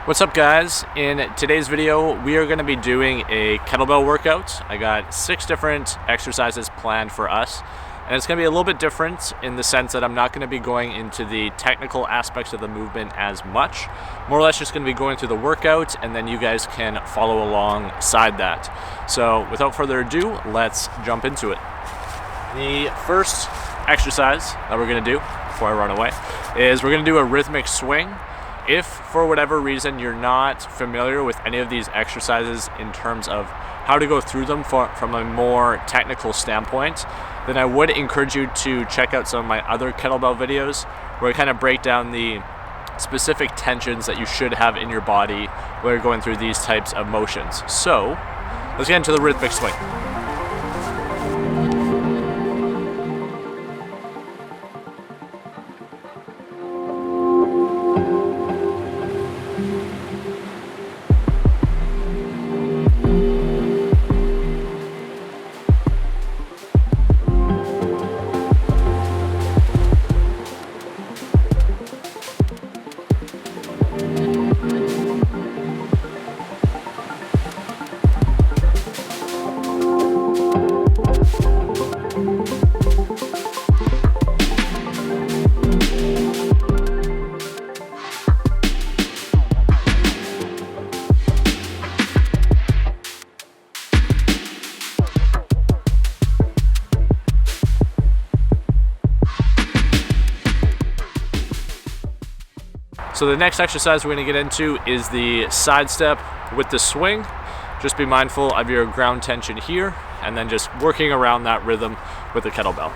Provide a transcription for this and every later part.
What's up, guys? In today's video we are going to be doing a kettlebell workout. I got 6 different exercises planned for us, and it's going to be a little bit different in the sense that I'm not going to be going into the technical aspects of the movement as much. More or less just going to be going through the workout, and then you guys can follow alongside that. So without further ado, let's jump into it. The first exercise that we're going to do before I run away is we're going to do a rhythmic swing. If for whatever reason you're not familiar with any of these exercises in terms of how to go through them from a more technical standpoint, then I would encourage you to check out some of my other kettlebell videos where I kind of break down the specific tensions that you should have in your body when you're going through these types of motions. So let's get into the rhythmic swing. So the next exercise we're going to get into is the side step with the swing. Just be mindful of your ground tension here, and then just working around that rhythm with the kettlebell.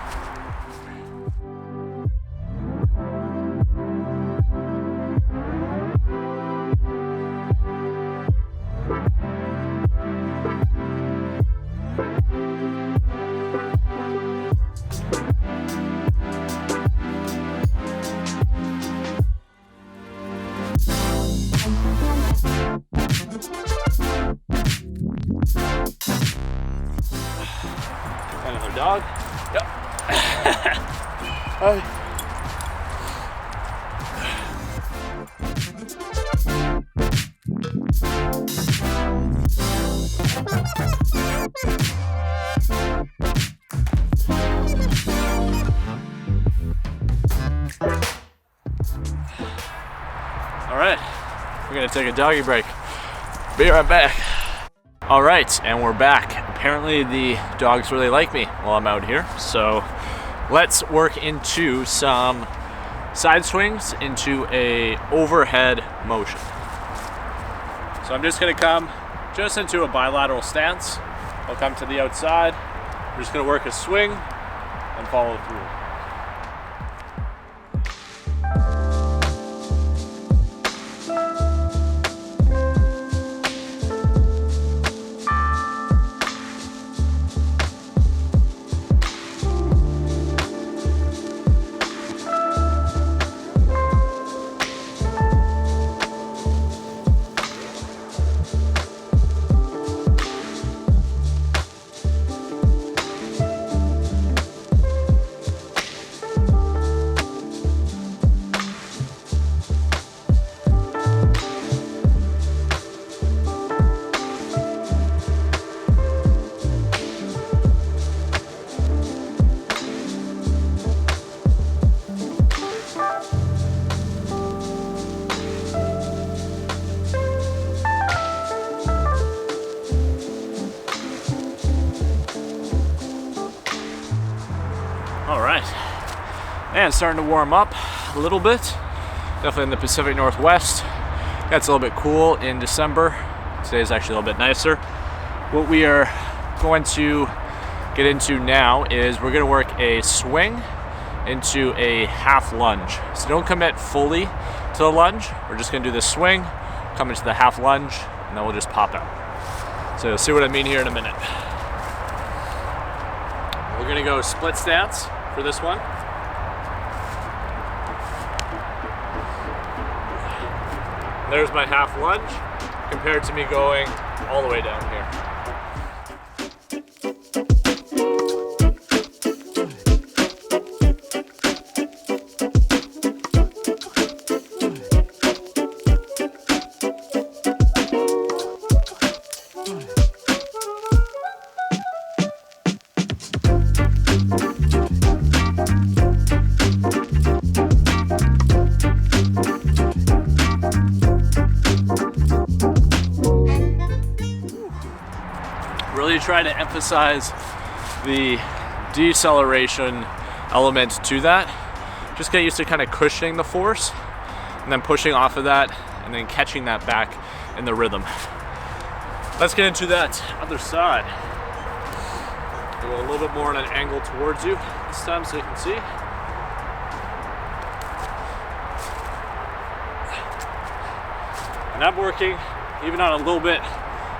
Another dog. Yep. Hi. All right, we're gonna take a doggy break. Be right back. All right, and we're back. Apparently the dogs really like me while I'm out here, so let's work into some side swings into a overhead motion. So I'm just gonna come just into a bilateral stance. I'll come to the outside. I'm just gonna work a swing and follow through. Alright, and starting to warm up a little bit, definitely in the Pacific Northwest. Gets a little bit cool in December. Today's actually a little bit nicer. What we are going to get into now is we're going to work a swing into a half lunge. So don't commit fully to the lunge. We're just going to do this swing, come into the half lunge, and then we'll just pop out. So you'll see what I mean here in a minute. We're going to go split stance for this one. There's my half lunge compared to me going all the way down here. try to emphasize the deceleration element to that. Just get used to kind of cushioning the force and then pushing off of that and then catching that back in the rhythm. Let's get into that other side. Go a little bit more on an angle towards you this time so you can see. And I'm working even on a little bit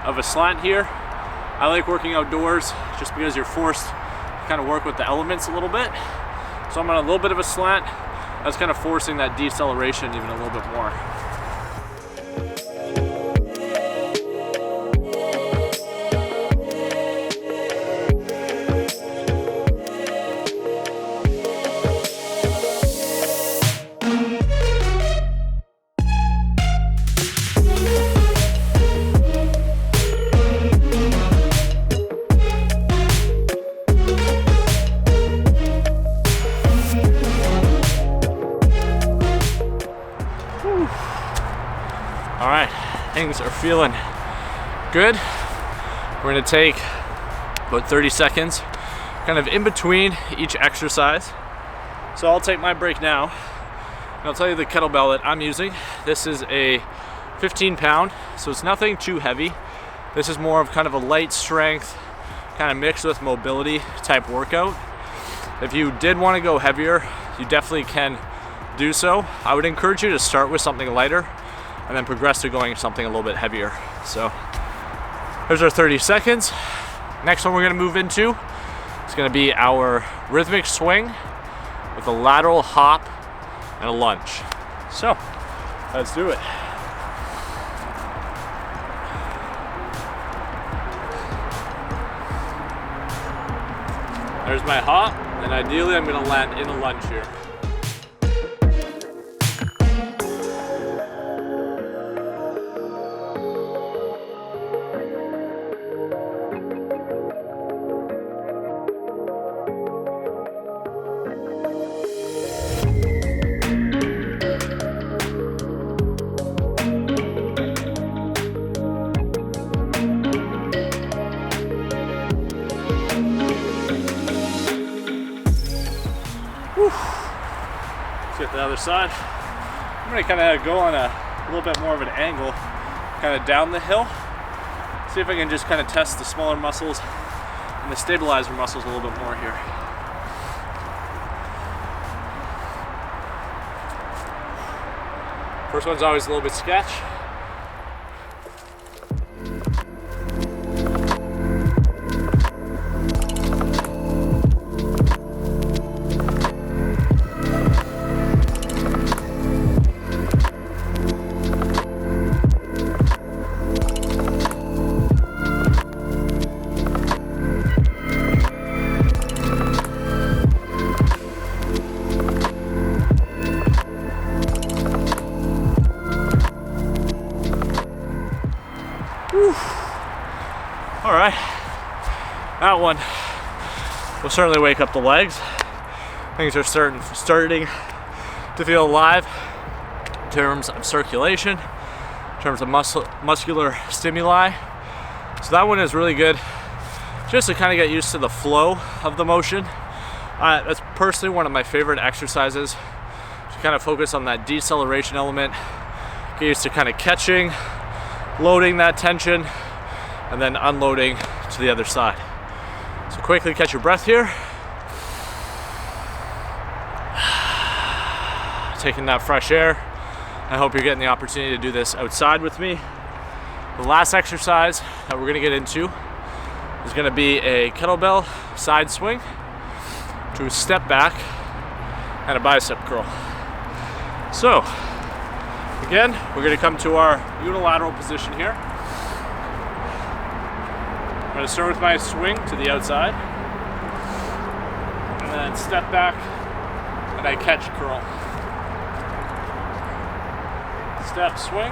of a slant here. I like working outdoors just because you're forced to kind of work with the elements a little bit. So I'm on a little bit of a slant. That's kind of forcing that deceleration even a little bit more. All right, things are feeling good. We're gonna take about 30 seconds, kind of in between each exercise. So I'll take my break now, and I'll tell you the kettlebell that I'm using. This is a 15-pound, so it's nothing too heavy. This is more of kind of a light strength, kind of mixed with mobility type workout. If you did want to go heavier, you definitely can do so. I would encourage you to start with something lighter and then progress to going something a little bit heavier. So there's our 30 seconds. Next one we're gonna move into is gonna be our rhythmic swing with a lateral hop and a lunge. So let's do it. There's my hop, and ideally I'm gonna land in a lunge here. Let's get the other side. I'm gonna kind of go on a little bit more of an angle, kind of down the hill. See if I can just kind of test the smaller muscles and the stabilizer muscles a little bit more here. First one's always a little bit sketch. All right, that one will certainly wake up the legs. Things are starting to feel alive in terms of circulation, in terms of muscular stimuli. So that one is really good just to kind of get used to the flow of the motion. That's personally one of my favorite exercises, to kind of focus on that deceleration element, get used to kind of catching, loading that tension, and then unloading to the other side. So quickly catch your breath here. Taking that fresh air. I hope you're getting the opportunity to do this outside with me. The last exercise that we're gonna get into is gonna be a kettlebell side swing to a step back and a bicep curl. So, again, we're gonna come to our unilateral position here. I'm going to start with my swing to the outside, and then step back, and I catch curl. Step, swing.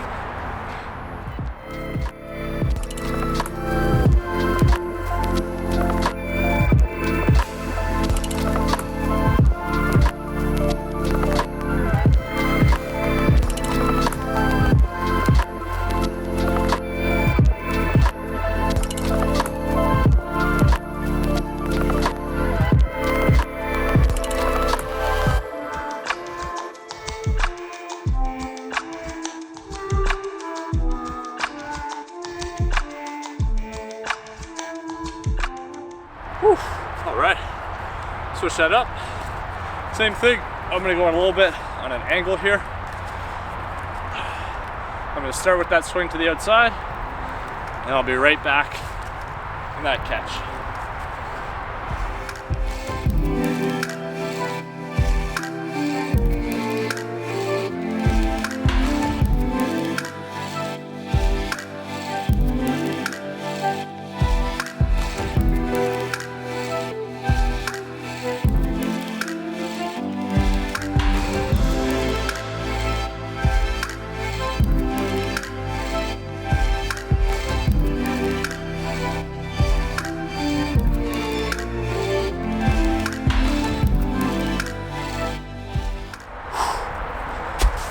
Whew. All right, switch that up. Same thing, I'm gonna go in a little bit on an angle here. I'm gonna start with that swing to the outside, and I'll be right back in that catch.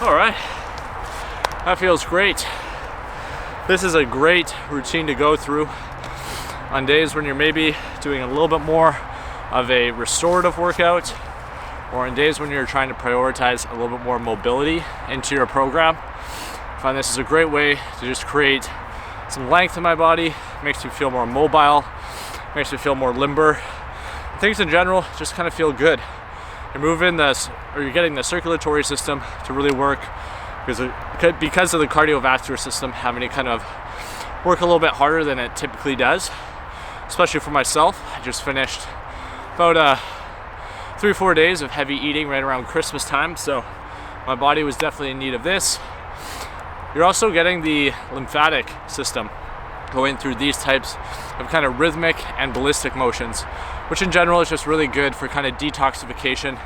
All right, that feels great. This is a great routine to go through on days when you're maybe doing a little bit more of a restorative workout, or on days when you're trying to prioritize a little bit more mobility into your program. I find this is a great way to just create some length in my body, makes me feel more mobile, makes me feel more limber. Things in general just kind of feel good. You're moving this, or you're getting the circulatory system to really work, because of the cardiovascular system having to kind of work a little bit harder than it typically does. Especially for myself, I just finished about 3-4 days of heavy eating right around Christmas time, so my body was definitely in need of this. You're also getting the lymphatic system going through these types of kind of rhythmic and ballistic motions, which in general is just really good for kind of detoxification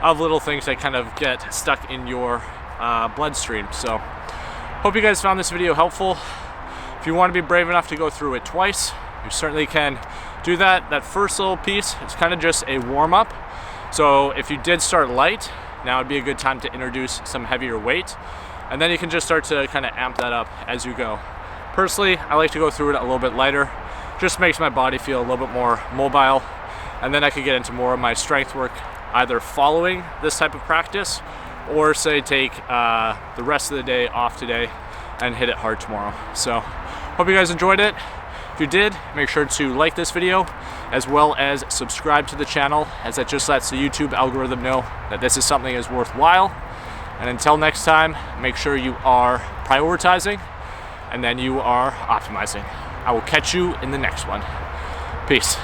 of little things that kind of get stuck in your bloodstream. So hope you guys found this video helpful. If you want to be brave enough to go through it twice, you certainly can do that. That first little piece, it's kind of just a warm-up. So if you did start light, now would be a good time to introduce some heavier weight, and then you can just start to kind of amp that up as you go. Personally, I like to go through it a little bit lighter. Just makes my body feel a little bit more mobile, and then I could get into more of my strength work, either following this type of practice, or say take the rest of the day off today and hit it hard tomorrow. So hope you guys enjoyed it. If you did, make sure to like this video, as well as subscribe to the channel, as that just lets the YouTube algorithm know that this is something is worthwhile. And until next time, make sure you are prioritizing, and then you are optimizing. I will catch you in the next one. Peace.